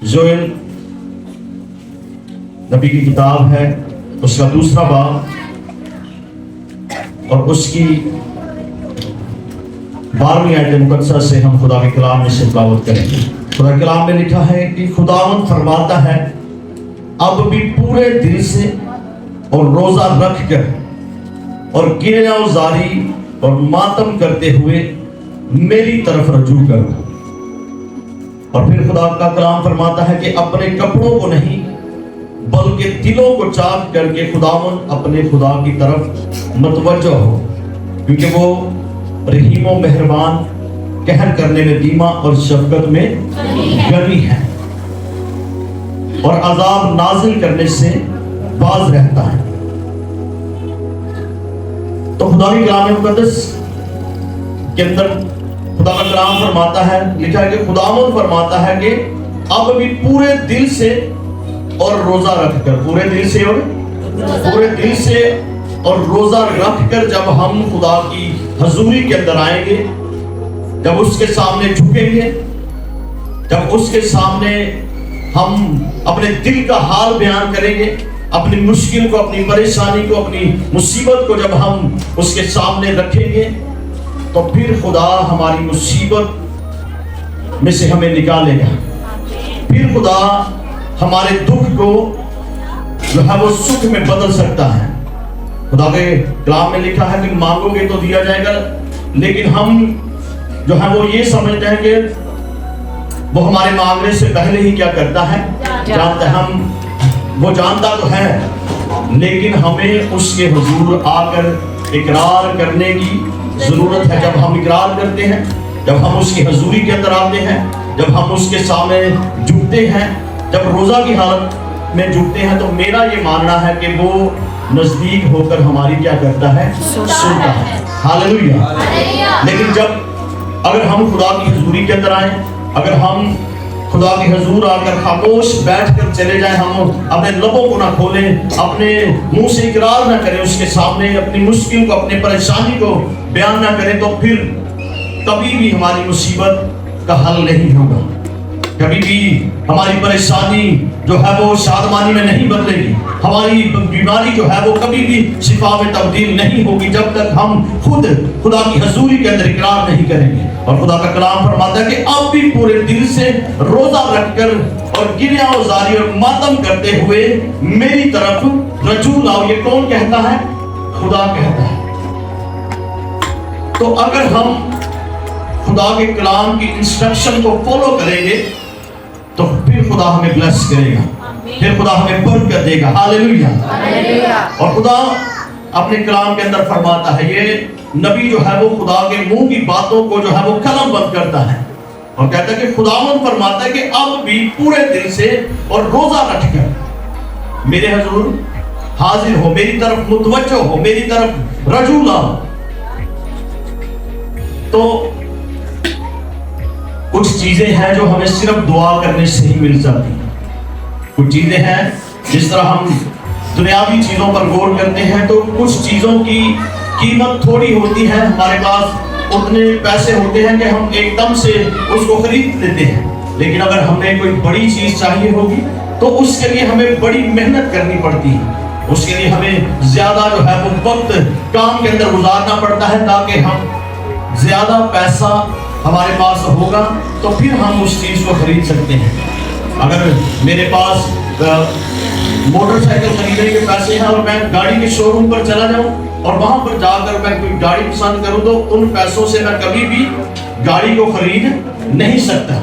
Joel नबी की किताब है, उसका 2 बाब और उसकी 12वीं आयत मुकद्दसा से हम खुदा के कलाम में से तिलावत करेंगे। खुदा के कलाम में लिखा है कि खुदावंद फरमाता है, अब भी पूरे दिल से और रोजा रख कर और गिरयावजारी और मातम करते हुए मेरी तरफ रजू करो। और फिर खुदा का कलाम फरमाता है कि अपने कपड़ों को नहीं बल्कि दिलों को चाक करके खुदावंद अपने खुदा की तरफ मतवज्जो हो, क्योंकि वो रहीम व मेहरबान, कहर करने में धीमा और शफकत में गनी है और अजाब नाजिल करने से बाज रहता है। तो खुदा की कलाम मुकद्दस के अंदर खुदा का कलाम फरमाता है, लिखा है कि खुदावंद फरमाता है कि अब भी पूरे दिल से और रोजा रखकर, पूरे दिल से और रोजा रखकर जब हम खुदा की हजूरी के अंदर आएंगे, जब उसके सामने झुकेंगे, जब उसके सामने हम अपने दिल का हाल बयान करेंगे, अपनी मुश्किल को, अपनी परेशानी को, अपनी मुसीबत को जब हम उसके सामने रखेंगे, तो फिर खुदा हमारी मुसीबत में से हमें निकालेगा। फिर खुदा हमारे दुख को जो है वो सुख में बदल सकता है। खुदा के कलाम में लिखा है कि मांगोगे तो दिया जाएगा, लेकिन हम जो है वो ये समझते हैं कि वो हमारे मांगने से पहले ही क्या करता है, जानता है। हम वो जानता तो है, लेकिन हमें उसके हुजूर आकर इकरार करने की जरूरत है। जब हम इकरार करते हैं, जब हम उसकी हजूरी के अंदर आते हैं, जब हम उसके सामने झुकते हैं, जब रोजा की हालत में झुकते हैं, तो मेरा ये मानना है कि वो नजदीक होकर हमारी क्या करता है, सुनता है। हालेलुया। लेकिन जब अगर हम खुदा की हजूरी के अंदर आए, अगर हम खुदा की हजूर आकर खामोश बैठ कर चले जाएं, हम अपने लबों को ना खोलें, अपने मुंह से इकरार ना करें उसके सामने, अपनी मुश्किल को, अपनी परेशानी को बयान ना करें, तो फिर कभी भी हमारी मुसीबत का हल नहीं होगा। कभी भी हमारी परेशानी जो है वो शादमानी में नहीं बदलेगी। हमारी बीमारी जो है वो कभी भी शिफा में तब्दील नहीं होगी, जब तक हम खुद खुदा की हजूरी के अंदर इकरार नहीं करेंगे। और खुदा का कलाम फरमाता है कि आप भी पूरे दिल से रोजा रखकर और गिरयावजारी और मातम करते हुए मेरी तरफ रजू लाओ। ये कौन कहता है? खुदा कहता है। तो अगर हम खुदा के कलाम की इंस्ट्रक्शन को फॉलो करेंगे, तो फिर खुदा हमें ब्लेस करेगा, फिर खुदा हमें बरकत देगा। हालेलुया। और खुदा अपने कलाम के अंदर फरमाता है, ये नबी जो है वो खुदा के मुंह की बातों को जो है वो कलम बंद करता है और कहता है कि खुदावंद फरमाता है कि अब भी पूरे दिल से और रोजा रखकर मेरे हुजूर हाजिर हो, मेरी तरफ मुतवज्जो हो, मेरी तरफ रजू लाओ। तो कुछ चीजें हैं जो हमें सिर्फ दुआ करने से ही मिल जाती हैं। कुछ चीजें हैं, जिस तरह हम दुनियावी चीजों पर गौर करते हैं, तो कुछ चीजों की कीमत थोड़ी होती है, हमारे पास उतने पैसे होते हैं कि हम एकदम से उसको खरीद लेते हैं। लेकिन अगर हमें कोई बड़ी चीज चाहिए होगी, तो उसके लिए हमें बड़ी मेहनत करनी पड़ती है। उसके लिए हमें ज्यादा जो है वो वक्त काम के अंदर गुजारना पड़ता है, ताकि हम ज्यादा पैसा हमारे पास होगा तो फिर हम उस चीज को खरीद सकते हैं। अगर मेरे पास मोटरसाइकिल खरीदने के पैसे हैं और मैं गाड़ी के शोरूम पर चला जाऊं और वहां पर जाकर मैं कोई गाड़ी पसंद करूं, तो उन पैसों से मैं कभी भी गाड़ी को खरीद नहीं सकता।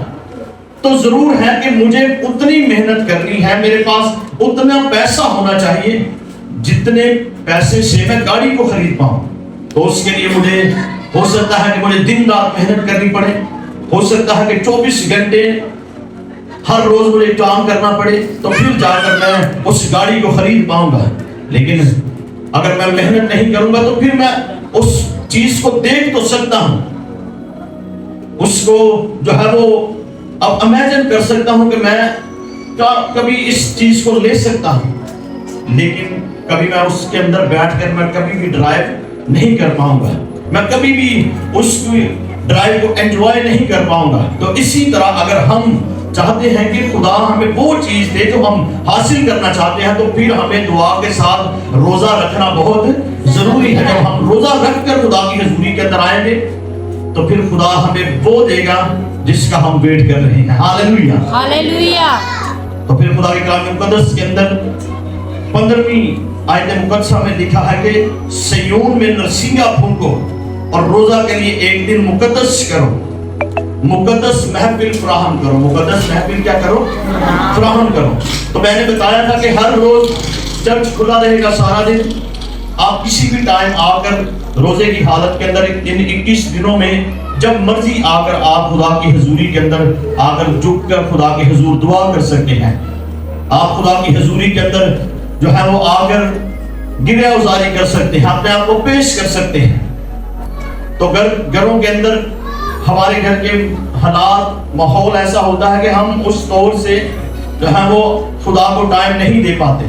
तो जरूर है कि मुझे उतनी मेहनत करनी है, मेरे पास उतना पैसा होना चाहिए जितने पैसे से मैं गाड़ी को खरीद पाऊं। तो उसके लिए मुझे हो सकता है कि मुझे दिन रात मेहनत करनी पड़े, हो सकता है कि 24 घंटे हर रोज मुझे काम करना पड़े, तो फिर जाकर मैं उस गाड़ी को खरीद पाऊंगा। लेकिन अगर मैं मेहनत नहीं करूंगा, तो फिर मैं उस चीज को देख तो सकता हूं, उसको जो है वो अब इमेजिन कर सकता हूं कि मैं कभी इस चीज को ले सकता हूं, लेकिन कभी मैं उसके अंदर बैठकर मैं कभी भी ड्राइव नहीं कर पाऊंगा, मैं कभी भी उस ड्राइव को एंजॉय नहीं कर पाऊंगा। तो इसी तरह अगर हम چاہتے ہیں کہ خدا ہمیں وہ چیز دے جو ہم حاصل کرنا چاہتے ہیں، تو پھر ہمیں دعا کے ساتھ روزہ رکھنا بہت ضروری ہے۔ جب ہم روزہ رکھ کر خدا کی حضوری کے اندر آئیں گے تو پھر خدا ہمیں وہ دے گا جس کا ہم ویٹ کر رہے ہیں۔ ہاللیلویہ ہاللیلویہ۔ تو پھر خدا کے کلام مقدس کے اندر 15ویں آیت مقدسہ میں لکھا ہے کہ سیون میں نرسنگا پھونکو اور روزہ کے لیے ایک دن مقدس کرو، مقدس محفل فراہم کرو۔ مقدس محفل کیا کرو؟ فراہم کرو۔ تو میں نے بتایا تھا کہ ہر روز چرچ کھلا رہے گا سارا دن، آپ کسی بھی ٹائم آ کر روزے کی حالت کے اندر ان 21 دنوں میں جب مرضی آ کر آپ خدا کی حضوری کے اندر آ کر جھک کر خدا کی حضور دعا کر سکتے ہیں۔ آپ خدا کی حضوری کے اندر جو ہے وہ آ کر گریہ ازاری کر سکتے ہیں، اپنے آپ کو پیش کر سکتے ہیں۔ تو گھروں کے اندر ہمارے گھر کے حالات ماحول ایسا ہوتا ہے کہ ہم اس طور سے جو ہے وہ خدا کو ٹائم نہیں دے پاتے۔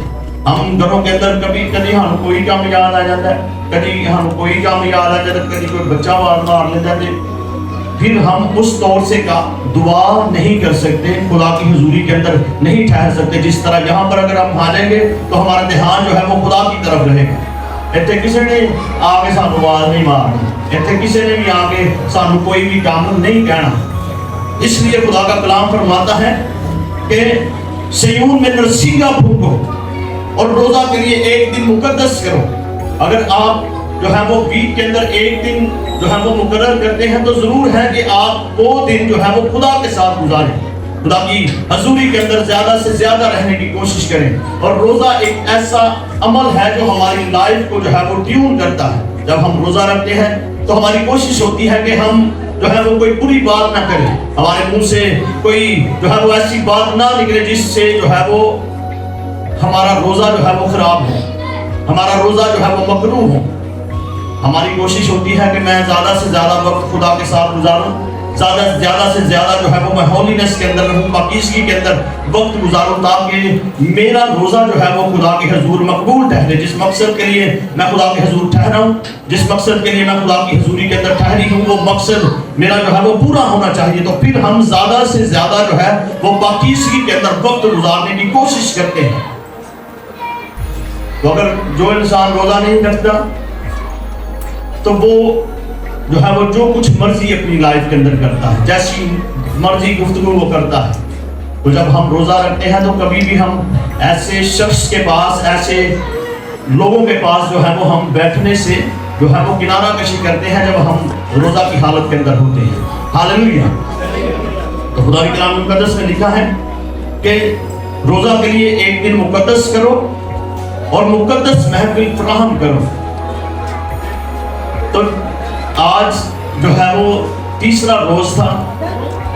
ہم گھروں کے اندر کبھی ہم کوئی کام یاد آ جاتا ہے، کبھی ہم کوئی کام یاد آ جاتا ہے، کبھی کوئی بچہ مار لیتا ہے، پھر ہم اس طور سے دعا نہیں کر سکتے، خدا کی حضوری کے اندر نہیں ٹھہر سکتے جس طرح یہاں پر اگر ہم آ جائیں گے تو ہمارا دھیان جو ہے وہ خدا کی طرف رہے گا۔ ایتھے کسی نے آگے سانو آواز نہیں مارنی، ایتھے کسی نے بھی آگے سانو کوئی بھی کام نہیں کہنا۔ اس لیے خدا کا کلام فرماتا ہے کہ سیون میں نرسنگا پھونکو اور روزہ کے لیے ایک دن مقدس کرو۔ اگر آپ جو ہے وہ ویک کے اندر ایک دن جو ہے وہ مقرر کرتے ہیں تو ضرور ہے کہ آپ وہ دن جو ہے وہ خدا کے ساتھ گزاریں، خدا کی حضوری کے اندر زیادہ سے زیادہ رہنے کی کوشش کریں۔ اور روزہ ایک ایسا عمل ہے جو ہماری لائف کو جو ہے وہ ٹیون کرتا ہے۔ جب ہم روزہ رکھتے ہیں تو ہماری کوشش ہوتی ہے کہ ہم جو ہے وہ کوئی بری بات نہ کریں، ہمارے منہ سے کوئی جو ہے وہ ایسی بات نہ نکلے جس سے جو ہے وہ ہمارا روزہ جو ہے وہ خراب ہو، ہمارا روزہ جو ہے وہ مکروہ ہو۔ ہماری کوشش ہوتی ہے کہ میں زیادہ سے زیادہ وقت خدا کے ساتھ گزاروں، زیادہ سے زیادہ جو ہے وہ میں ہولینس کے اندر رہوں، پاکیزگی کے اندر وقت گزاروں، تاکہ میرا روزہ جو ہے وہ خدا کی حضور مقبول ٹھہرے۔ جس مقصد کے لیے میں خدا کی حضور ٹھہرا ہوں، جس مقصد کے لیے میں خدا کی حضوری کے اندر ٹھہری ہوں، وہ مقصد میرا جو ہے وہ پورا ہونا چاہیے۔ تو پھر ہم زیادہ سے زیادہ جو ہے وہ پاکیزگی کے اندر وقت گزارنے کی کوشش کرتے ہیں۔ تو اگر جو انسان روزہ نہیں رکھتا تو وہ جو ہے وہ جو کچھ مرضی اپنی لائف کے اندر کرتا ہے، جیسی مرضی گفتگو وہ کرتا ہے۔ تو جب ہم روزہ رکھتے ہیں تو کبھی بھی ہم ایسے شخص کے پاس، ایسے لوگوں کے پاس جو ہے وہ ہم بیٹھنے سے جو ہے وہ کنارہ کشی کرتے ہیں جب ہم روزہ کی حالت کے اندر ہوتے ہیں۔ ہاللیلویہ۔ تو خدا کے کلام مقدس میں لکھا ہے کہ روزہ کے لیے ایک دن مقدس کرو اور مقدس محفل فراہم کرو۔ تو آج جو ہے وہ تیسرا روز تھا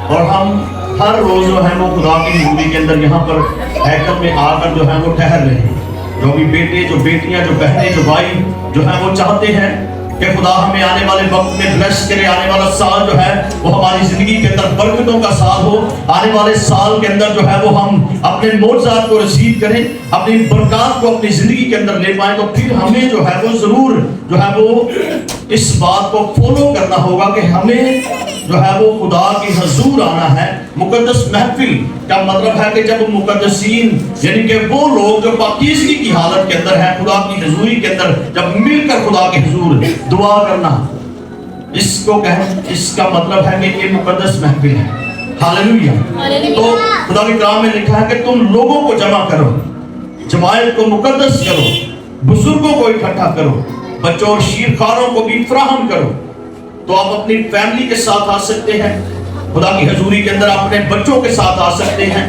اور ہم ہر روز جو ہے وہ خدا کی حضوری کے اندر یہاں پر ہیکل میں آ کر جو ہے وہ ٹھہر رہے ہیں۔ جو بھی بیٹے، جو بیٹیاں، جو بہنیں، جو بھائی جو ہے وہ چاہتے ہیں کہ خدا ہمیں آنے والے وقت میں بلیس کرے، آنے والا سال جو ہے وہ ہماری زندگی کے اندر برکتوں کا سال ہو، آنے والے سال کے اندر جو ہے وہ ہم اپنے معجزات کو ریسیو کریں، اپنی برکات کو اپنی زندگی کے اندر لے پائیں۔ تو پھر ہمیں جو ہے وہ ضرور جو ہے وہ اس بات کو فالو کرنا ہوگا کہ ہمیں جو ہے وہ خدا کی حضور آنا ہے۔ مقدس محفل کا مطلب ہے کہ جب مقدسین یعنی کہ وہ لوگ جو پاکیزگی کی حالت کے اندر ہیں، خدا کی حضوری کے اندر جب مل کر خدا کی حضور دعا کرنا، اس کو اس کا مطلب ہے کہ یہ مقدس محفل ہے۔ ہاللیلویہ۔ تو خدا کے کلام میں لکھا ہے کہ تم لوگوں کو جمع کرو، جماعت کو مقدس کرو، بزرگوں کو اکٹھا کرو، بچوں اور شیرخواروں کو بھی فراہم کرو۔ تو آپ اپنی فیملی کے ساتھ آ سکتے ہیں، خدا کی حضوری کے اندر اپنے بچوں کے ساتھ آ سکتے ہیں،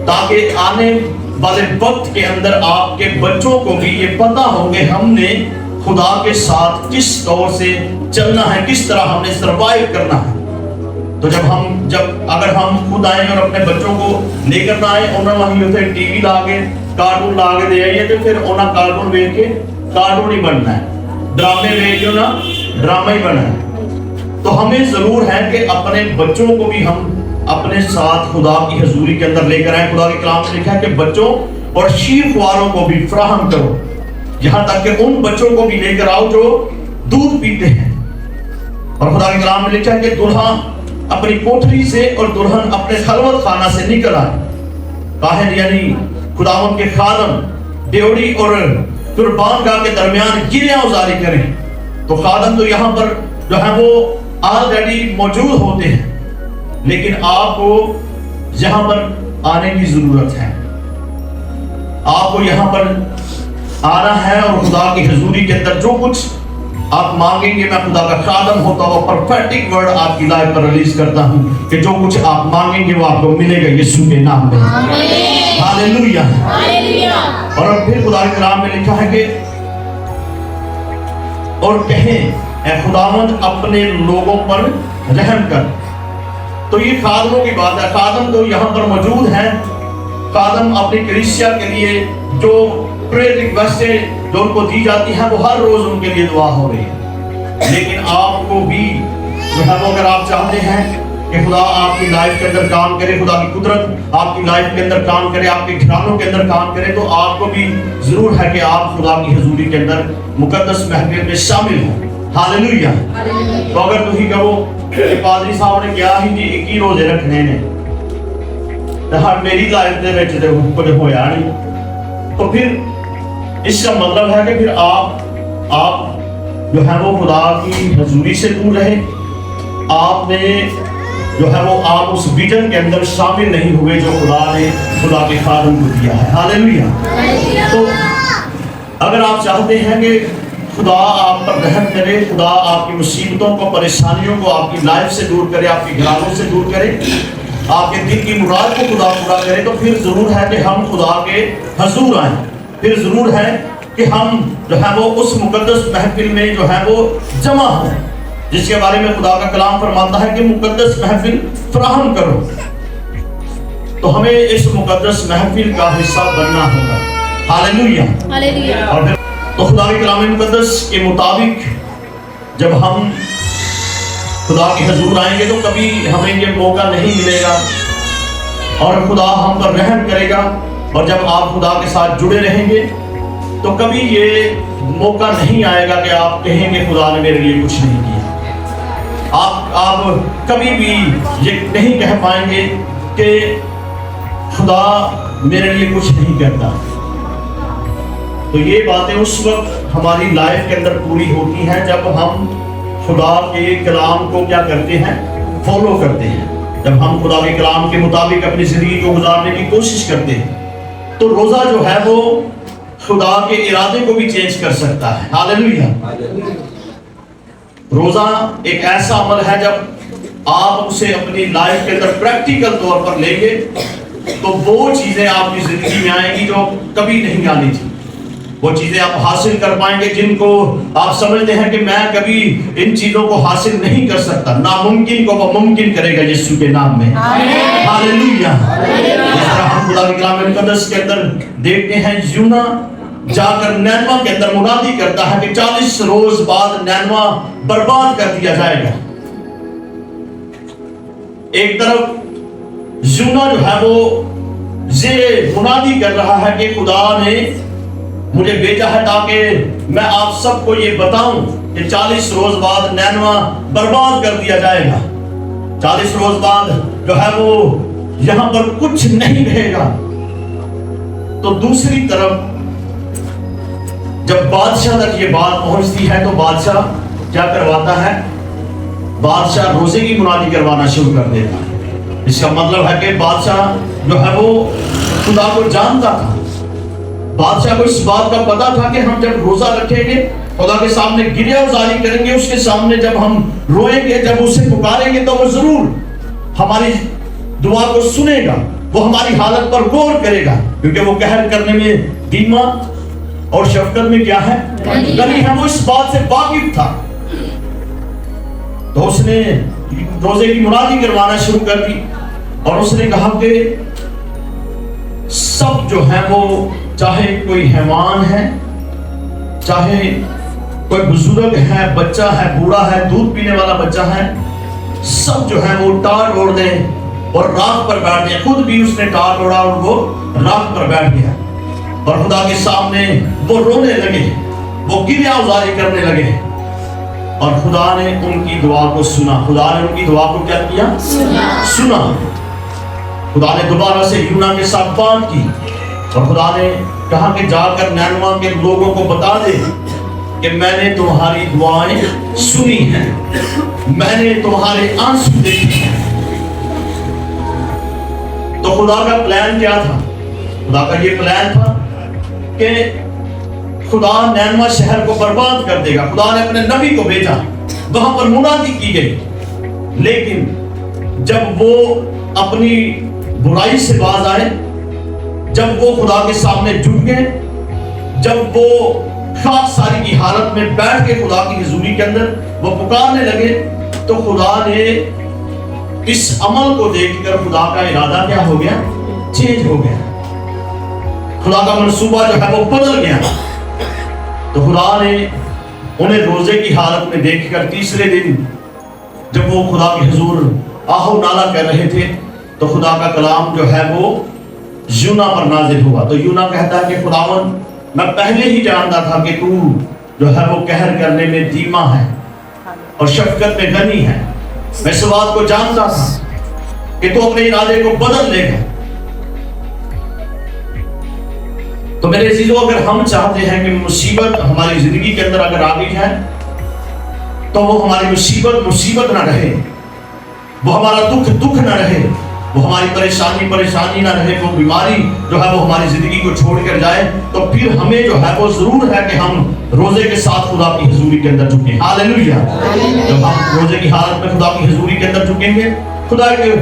تاکہ آنے والے وقت کے اندر آپ کے بچوں کو بھی یہ پتہ ہو کہ ہم نے خدا کے ساتھ کس طور سے چلنا ہے، کس طرح ہم نے سروائیو کرنا ہے۔ تو اگر ہم خود آئیں اور اپنے بچوں کو لے کر نہ آئیں، انہوں نے وہیں ٹی وی لا کے کارٹون لا کے دے آئیے تو پھر انہیں کارٹون دیکھ کے کارٹون ہی بننا ہے، ڈرامے دیکھ کے نا ڈرامہ ہی بننا ہے۔ تو ہمیں ضرور ہے کہ اپنے بچوں کو بھی ہم اپنے ساتھ خدا کی حضوری کے اندر لے کر آئیں۔ خدا کے کلام میں لکھا ہے کہ بچوں اور شیرخواروں کو بھی فراہم کرو، یہاں تک کہ ان بچوں کو بھی لے کر آؤ جو دودھ پیتے ہیں۔ اور خدا کے کلام میں لکھا ہے کہ دلہا अपनी कोठरी से और दुल्हन अपने खलवत खाना से निकल आए। काहिन यानी खुदावंद के खादम ड्योढ़ी और कुर्बान गाह के दरमियान गिरिया उजारी करें, तो खादम तो यहाँ पर जो है वो ऑलरेडी मौजूद होते हैं, लेकिन आपको यहाँ पर आने की जरूरत है। आपको यहाँ पर आना है और खुदा की हजूरी के अंदर जो कुछ आप मांगेंगे, मैं खुदा का खादम होता हुआ परफेक्टिक वर्ड आपकी लाइफ पर रिलीज करता हूँ कि जो कुछ आप मांगेंगे वो आपको मिलेगा यीशु के नाम में। हालेलुया। और फिर खुदा के कलाम में लिखा है कि और कहें ऐ खुदावंद अपने लोगों पर रहम कर। तो ये खादमों की बात है। खादम तो यहाँ पर मौजूद है। खादम अपनी कलीसिया के लिए जो प्रेयर रिक्वेस्ट जो उनको दी जाती है वो हर रोज उनके लिए दुआ हो रही है। लेकिन आपको भी जो है वो अगर आप चाहते हैं कि खुदा आपकी लाइफ के अंदर काम करे, खुदा की कुदरत आपकी लाइफ के अंदर काम करे, आपके घरानों के अंदर काम करे, तो आपको भी जरूर है कि आप खुदा की हजूरी के अंदर मुकद्दस महफिल में शामिल हो। हालेलुया। तो अगर तुम कहो कि पादरी साहब ने क्या ही जी 21 रोजे रखने ने तो हर मेरी लाइफ दे विच ते कुछ होया नहीं, तो फिर इसका मतलब है कि फिर आप जो है वो खुदा की हजूरी से दूर रहे। आपने जो है वो आप उस विजन के अंदर शामिल नहीं हुए जो खुदा के खादम को दिया है। हालेलुया। तो अगर आप चाहते हैं कि खुदा आप पर रहम करे, खुदा आपकी मुसीबतों को, परेशानियों को आपकी लाइफ से दूर करे, आपके घरानों से दूर करे, आपके दिल की मुराद को खुदा पूरा करे, तो फिर जरूर है कि हम खुदा के हजूर आए। फिर जरूर है कि हम जो है वो उस मुकद्दस महफिल में जो है वो जमा हो, जिसके बारे में खुदा का कलाम फरमाता है कि मुकद्दस महफिल फराहम करो। तो हमें इस मुकद्दस महफिल का हिस्सा बनना होगा। हालेलुया। और फिर तो खुदा के कलाम मुकद्दस के मुताबिक जब हम खुदा के हजूर आएंगे तो कभी हमें ये मौका नहीं मिलेगा और खुदा हम पर रहम करेगा। और जब आप खुदा के साथ जुड़े रहेंगे तो कभी ये मौका नहीं आएगा कि आप कहेंगे खुदा ने मेरे लिए कुछ नहीं किया। आप कभी भी ये नहीं कह पाएंगे कि खुदा मेरे लिए कुछ नहीं करता। तो ये बातें उस वक्त हमारी लाइफ के अंदर पूरी होती हैं जब हम खुदा के कलाम को क्या करते हैं, फॉलो करते हैं। जब हम खुदा के कलाम के मुताबिक अपनी जिंदगी को गुजारने की कोशिश करते हैं, तो रोजा जो है वो खुदा के इरादे को भी चेंज कर सकता है। हालेलुया। रोजा एक ऐसा अमल है जब आप उसे अपनी लाइफ के अंदर प्रैक्टिकल तौर पर लेंगे तो वो चीजें आपकी जिंदगी में आएंगी जो कभी नहीं आनी थी। वो चीजें आप हासिल कर पाएंगे जिनको आप समझते हैं कि मैं कभी इन चीजों को हासिल नहीं कर सकता। नामुमकिन को वो मुमकिन करेगा यीशु के नाम में। हालेलुया। जिस तरह हम खुदा के कलाम मुकद्दस के अंदर देखते हैं, यूना जाकर नैनवा के अंदर मुनादी करता है कि 40 रोज बाद नैनवा बर्बाद कर दिया जाएगा। एक तरफ यूना जो है वो ये मुनादी कर रहा है कि खुदा ने मुझे भेजा है ताकि मैं आप सबको ये बताऊं कि 40 रोज बाद नैनवा बर्बाद कर दिया जाएगा। 40 रोज बाद जो है वो यहां पर कुछ नहीं रहेगा। तो दूसरी तरफ जब बादशाह तक ये बात पहुंचती है तो बादशाह क्या करवाता है, बादशाह रोजे की मुनादी करवाना शुरू कर देता है। इसका मतलब है कि बादशाह जो है वो खुदा को जानता था। बादशाह को इस बात का पता था कि हम जब रोजा रखेंगे, खुदा के सामने गिरिया उजारी करेंगे, उसके सामने जब हम रोएंगे, जब उसे पुकारेंगे, तो वो जरूर हमारी दुआ को सुनेगा, वो हमारी हालत पर गौर करेगा, क्योंकि वो कहर करने में धीमा और शफकत में क्या है, गनी है। वो इस बात से वाकिफ था। तो उसने रोजे की मुनादी करवाना शुरू कर दी और उसने कहा कि सब जो है वो, चाहे कोई हैवान है, चाहे कोई बुजुर्ग है, बच्चा है, बूढ़ा है, दूध पीने वाला बच्चा है, सब जो है वो टाट ओढ़ दें और राख पर बैठ गया। खुद भी उसने टाट ओढ़ा और वो राख पर बैठ गया और खुदा के सामने वो रोने लगे, वो गिरिया उजारी करने लगे। اور خدا نے ان کی دعا کو سنا. خدا نے ان کی دعا کو کیا کیا؟ سنا. خدا نے دوبارہ سے یونا کے ساتھ بات کی اور خدا نے کہا کہ جا کر نینوا کے لوگوں کو بتا دے کہ میں نے تمہاری دعائیں سنی ہیں, میں نے تمہارے آنسو دیکھے ہیں. تو خدا کا پلان کیا تھا؟ خدا کا یہ پلان تھا کہ خدا نینوا شہر کو برباد کر دے گا. خدا نے اپنے نبی کو بھیجا, وہاں پر منادی کی گئی, لیکن جب وہ اپنی برائی سے باز آئے, جب وہ خدا کے سامنے جھک گئے, جب وہ خاک ساری کی حالت میں بیٹھ کے خدا کی حضوری کے اندر وہ پکارنے لگے, تو خدا نے اس عمل کو دیکھ کر خدا کا ارادہ کیا ہو گیا؟ چینج ہو گیا. خدا کا منصوبہ جو ہے وہ بدل گیا. تو خدا نے انہیں روزے کی حالت میں دیکھ کر تیسرے دن جب وہ خدا کے حضور آہو نالا کر رہے تھے, تو خدا کا کلام جو ہے وہ یونا پر نازل ہوا. تو یونا کہتا ہے کہ خداوند میں پہلے ہی جانتا تھا کہ تو جو ہے وہ قہر کرنے میں دھیما ہے اور شفقت میں غنی ہے. میں اس بات کو جانتا تھا کہ تو اپنے ارادے کو بدل لے گا. تو میرے عزیزو, اگر ہم چاہتے ہیں کہ مصیبت ہماری زندگی کے اندر اگر آ گئی ہے تو وہ ہماری مصیبت مصیبت نہ رہے, وہ ہمارا دکھ دکھ نہ رہے, وہ ہماری پریشانی پریشانی نہ رہے, وہ بیماری جو ہے وہ ہماری زندگی کو چھوڑ کر جائے, تو پھر ہمیں جو ہے وہ ضرور ہے کہ ہم روزے کے ساتھ خدا کی حضوری کے اندر جھکیں. ہاللیلویا. جب ہم روزے کی حالت میں خدا کی حضوری کے اندر جھکیں گے, خدا کے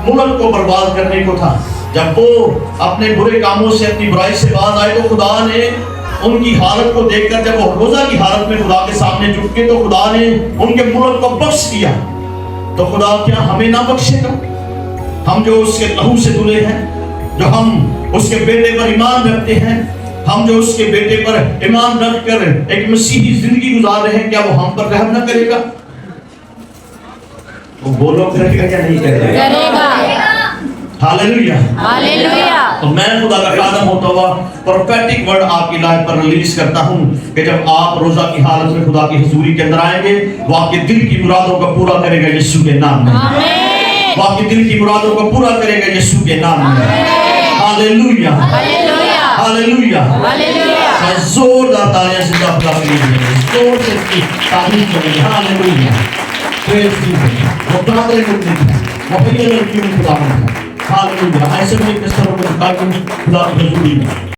ملک کو برباد کرنے کو تھا. جب وہ اپنے برے کاموں سے اپنی برائی سے باز آئے تو خدا نے ان کی حالت کو دیکھ کر جب وہ روزہ کی حالت میں خدا کے سامنے جھکے تو خدا نے ان کے ملک کو بخش دیا. تو خدا کیا ہمیں نہ بخشے گا؟ ہم جو اس کے لہو سے دھلے ہیں, جو ہم اس کے بیٹے پر ایمان رکھتے ہیں, ہم جو اس کے بیٹے پر ایمان رکھ کر ایک مسیحی زندگی گزار رہے ہیں, کیا وہ ہم پر رحم نہ کرے گا؟ وہ بولو کرے گا کیا نہیں کرے گا؟ ہاللیلویا. ہاللیلویا. تو میں خدا کا خادم ہوتا ہوا پروفیٹک ورڈ آپ کی لائف پر ریلیز کرتا ہوں کہ جب آپ روزہ کی حالت میں خدا کی حضوری کے اندر آئیں گے, وہ آپ کے دل کی مرادوں کو پورا کرے گا یسوع کے نام میں. وہ آپ کے دل کی مرادوں کو پورا کرے گا یسوع کے نام میں. ہاللیلویا. ہاللیلویا. ہاللیلویا. زوردار تالیاں سے خدا کے لیے زور سے اس کی تعریف کریں. ہاللیلویا. وہ برادر کو دیکھیں, وہ بھائی لڑکیوں میں خدا ہے. ہاللیلویا. ایسے میں کس طرح کو خدا کی حضوری میں